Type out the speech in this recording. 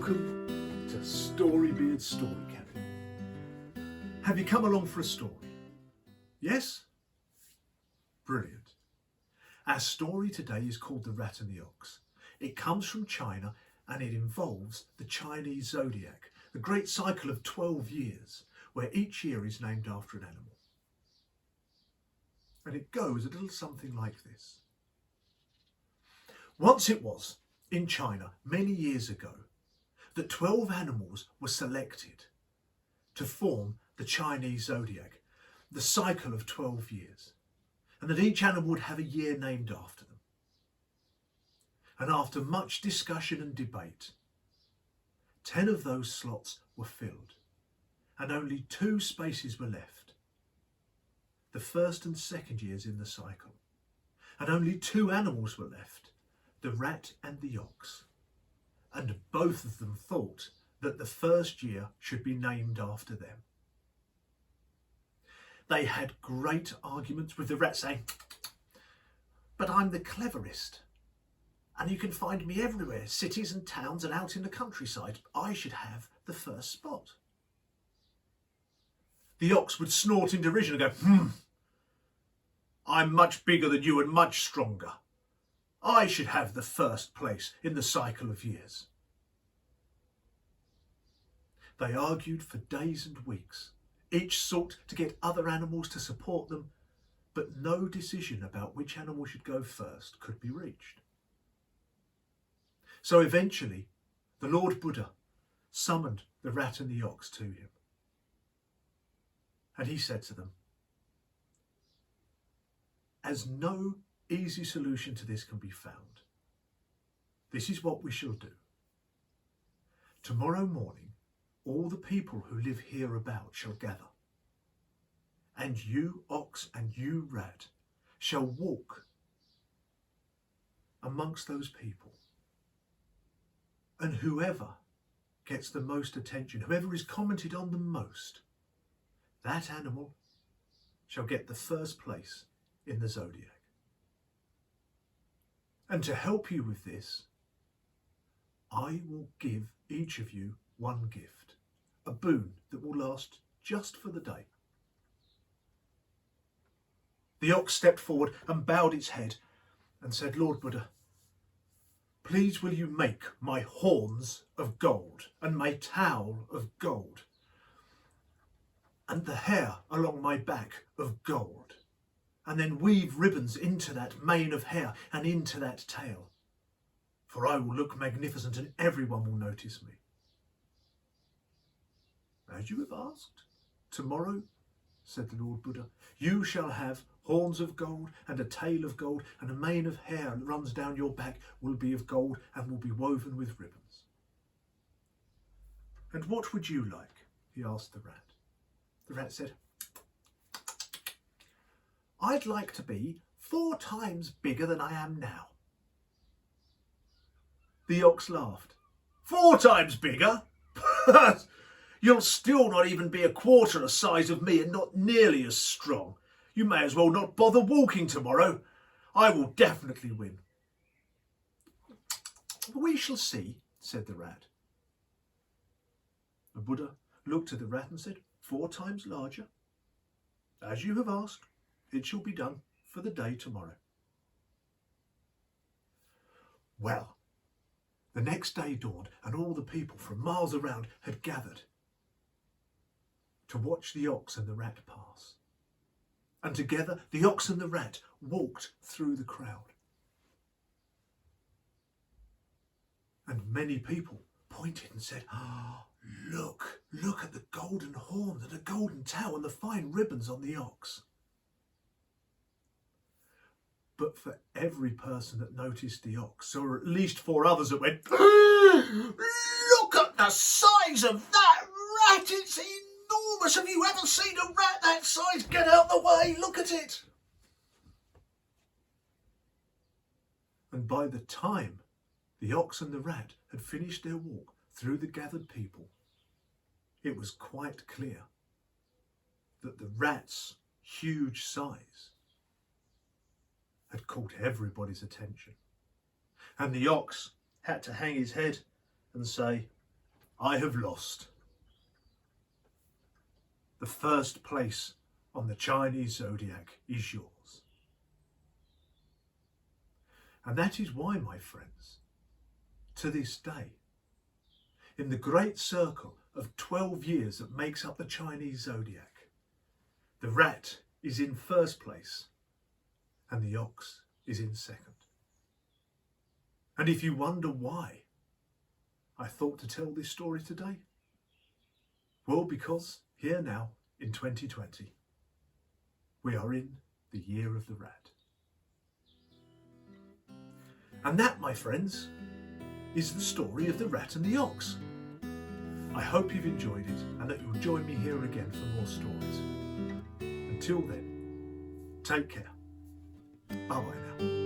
Welcome to Storybeard's Story Cabin. Have you come along for a story? Yes? Brilliant. Our story today is called The Rat and the Ox. It comes from China and it involves the Chinese Zodiac, the great cycle of 12 years, where each year is named after an animal. And it goes a little something like this. Once it was, in China, many years ago, that 12 animals were selected to form the Chinese Zodiac, the cycle of 12 years, and that each animal would have a year named after them. And after much discussion and debate, 10 of those slots were filled, and only 2 spaces were left, the first and second years in the cycle, and only 2 animals were left, the rat and the ox, and both of them thought that the first year should be named after them. They had great arguments, with the rat saying, "But I'm the cleverest, and you can find me everywhere, cities and towns and out in the countryside. I should have the first spot." The ox would snort in derision and go, "I'm much bigger than you and much stronger. I should have the first place in the cycle of years." They argued for days and weeks. Each sought to get other animals to support them, but no decision about which animal should go first could be reached. So eventually, the Lord Buddha summoned the rat and the ox to him. And he said to them, "As no easy solution to this can be found, this is what we shall do. Tomorrow morning, all the people who live hereabout shall gather, and you, ox, and you, rat, shall walk amongst those people. And whoever gets the most attention, whoever is commented on the most, that animal shall get the first place in the zodiac. And to help you with this, I will give each of you one gift, a boon that will last just for the day." The ox stepped forward and bowed its head and said, "Lord Buddha, please will you make my horns of gold and my tail of gold and the hair along my back of gold, and then weave ribbons into that mane of hair and into that tail, for I will look magnificent and everyone will notice me." "As you have asked, tomorrow," said the Lord Buddha, "you shall have horns of gold and a tail of gold, and a mane of hair that runs down your back will be of gold and will be woven with ribbons." "And what would you like?" he asked the rat. The rat said, "I'd like to be 4 times bigger than I am now." The ox laughed. "4 times bigger? You'll still not even be a quarter the size of me and not nearly as strong. You may as well not bother walking tomorrow. I will definitely win." "We shall see," said the rat. The Buddha looked at the rat and said, "4 times larger. As you have asked, it shall be done for the day tomorrow." Well, the next day dawned and all the people from miles around had gathered to watch the ox and the rat pass. And together the ox and the rat walked through the crowd. And many people pointed and said, look at the golden horns and the golden tail and the fine ribbons on the ox." But for every person that noticed the ox, there were at least 4 others that went, "Look at the size of that rat, it's enormous. Have you ever seen a rat that size? Get out the way, look at it." And by the time the ox and the rat had finished their walk through the gathered people, it was quite clear that the rat's huge size had caught everybody's attention. And the ox had to hang his head and say, I have lost. The first place on the Chinese Zodiac is yours. And that is why, my friends, to this day, in the great circle of 12 years that makes up the Chinese Zodiac, the rat is in first place and the ox is in second. And if you wonder why I thought to tell this story today, well, because here now in 2020, we are in the year of the rat. And that, my friends, is the story of the rat and the ox. I hope you've enjoyed it and that you'll join me here again for more stories. Until then, take care. Bye-bye now.